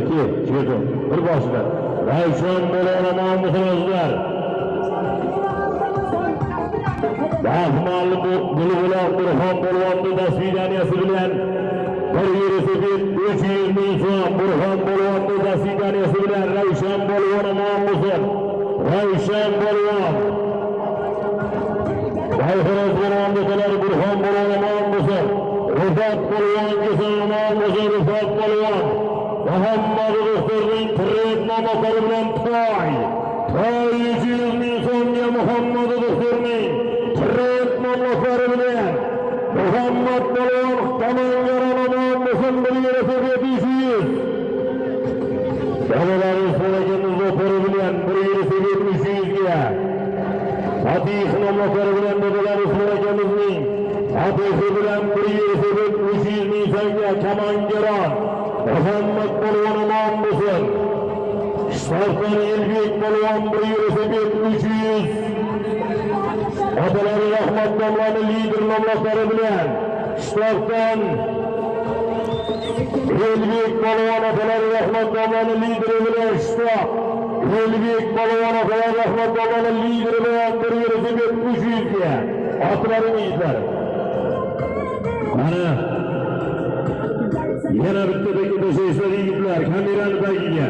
ki çıkın bir başla. Ravshan Bolg'on muhojlar. Rahmonli Bulg'uloq Burxon Polvonni dasvidaniyasi bilan bir velosiped 300 ming so'm. Burxon Polvonni dasvidaniyasi bilan Ravshan Bolg'on muhojlar. Ravshan Bolg'on. Bayxo'roz Bolg'on do'stlar Burxon Bolg'on muhojlar. Rifat Polvon Kesalmon muhojlar Rifat Polvon. Muhammad Do'sturning tirik nomlari bilan to'y 300 ming so'mga Muhammad Do'sturning tirik nomlari bilan Muhammad Polvon Tamangaro'ning muhim bir velosiped 500. Bolalar Respublikamizning zo'pori bilan bir velosiped 300 ga. Fatih nomlari bilan bolalar Respublikamizning Fatihi bilan bir velosiped 300 ming so'mga Tamangaron Muhammad Polvon omon bo'lsin. Sharqon Elbek Polvon bir velosiped 300. Otalari Rahmat domlani lider nomlari bilan Sharqon Elbek Polvon otalari Rahmat domlani lideri bilan Sharq Elbek Polvon otalari Rahmat domlani lideri bilan bir velosiped 300 ga. Otlaring izlar. Mana yana bitta bekada yigitlar kamerani tagiga